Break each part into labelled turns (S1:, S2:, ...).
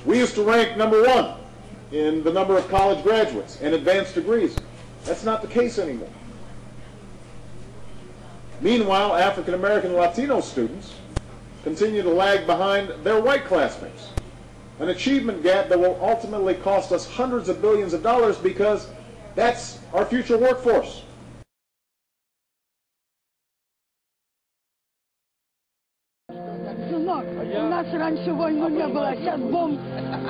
S1: We used to rank #1 in the number of college graduates and advanced degrees. That's not the case anymore. Meanwhile, African American and Latino students continue to lag behind their white classmates. An achievement gap that will ultimately cost us hundreds of billions of dollars, because that's our future workforce.
S2: Сынок, у нас раньше войны не было, сейчас бомб.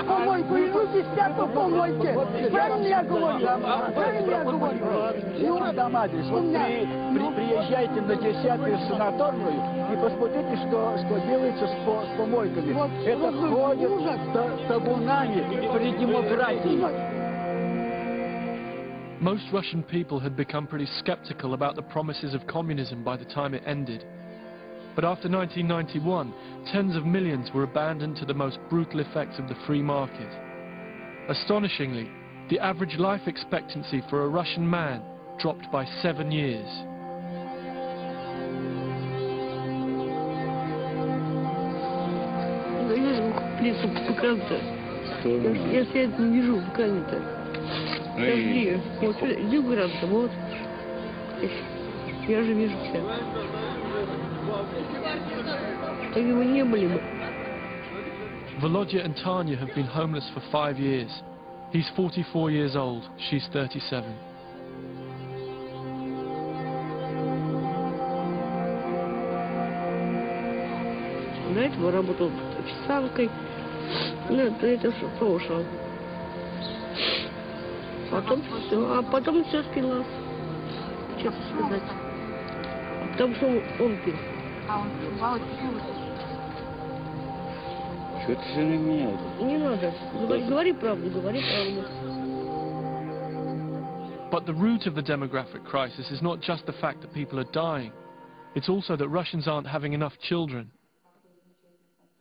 S2: Помойку и люди спят по помойке. Правильно я говорю? Правильно я говорю?
S3: Приезжайте на 10-ю санаторную и посмотрите, что делается с помойками. Это ходят табунами при демократии.
S4: Most Russian people had become pretty skeptical about the promises of communism by the time it ended. But after 1991, tens of millions were abandoned to the most brutal effects of the free market. Astonishingly, the average life expectancy for a Russian man dropped by 7 years.
S2: Лицо покажется. Я свет не вижу в камере-то. Подожди, вот иди градуса, вот. Я же вижу все. Так его не были бы.
S4: Volodya and Tanya have been homeless for 5 years. He's 44 years old, she's 37.
S2: До этого работал официанткой. Ну, это все прошло. Потом все спилось. Честно сказать. Потому что он пил.
S5: А он бывал пил?
S3: Что ты же не меняешь?
S2: Не надо. Говори правду, говори правду.
S4: But the root of the demographic crisis is not just the fact that people are dying. It's also that Russians aren't having enough children.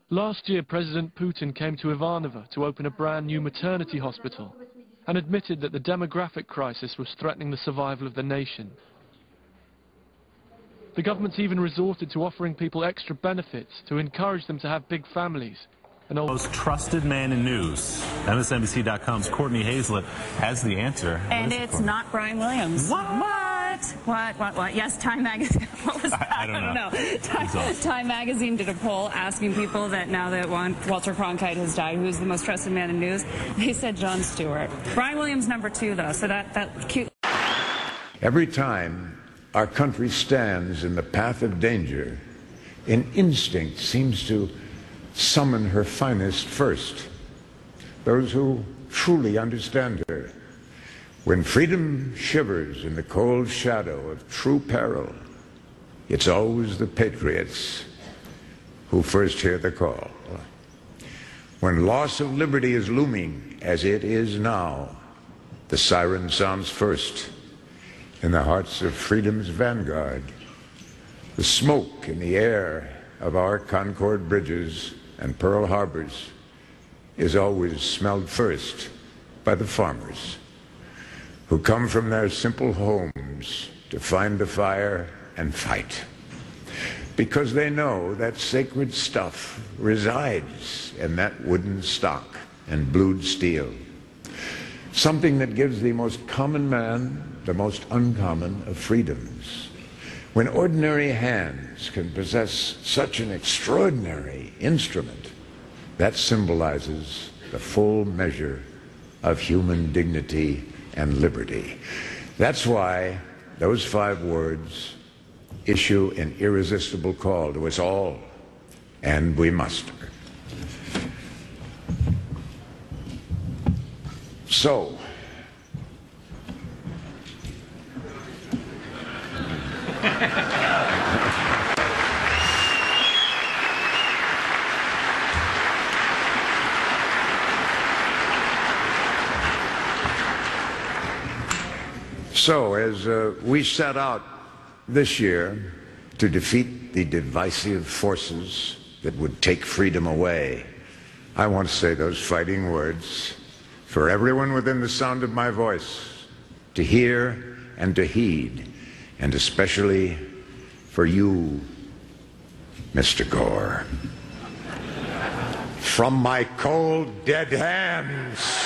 S4: Last year, President Putin came to Ivanovo to open a brand new maternity hospital and admitted that the demographic crisis was threatening the survival of the nation. The government's even resorted to offering people extra benefits to encourage them to have big families.
S6: Most trusted man in news. MSNBC.com's Courtney Hazlett has the answer.
S7: And it's not Brian Williams. What? Yes, Time Magazine. What was that?
S6: I don't know.
S7: Time Magazine did a poll asking people that now that Walter Cronkite has died, who's the most trusted man in news, they said Jon Stewart. Brian Williams #2, though, so that cute.
S8: Every time our country stands in the path of danger, an instinct seems to summon her finest first, those who truly understand her. When freedom shivers in the cold shadow of true peril, it's always the patriots who first hear the call. When loss of liberty is looming, as it is now, the siren sounds first in the hearts of freedom's vanguard. The smoke in the air of our Concord bridges and Pearl Harbors is always smelled first by the farmers who come from their simple homes to find the fire and fight, because they know that sacred stuff resides in that wooden stock and blued steel, something that gives the most common man the most uncommon of freedoms. When ordinary hands can possess such an extraordinary instrument, that symbolizes the full measure of human dignity and liberty. That's why those 5 words issue an irresistible call to us all, and we must. So, as we set out this year to defeat the divisive forces that would take freedom away, I want to say those fighting words for everyone within the sound of my voice to hear and to heed, and especially for you, Mr. Gore. from my cold, dead hands.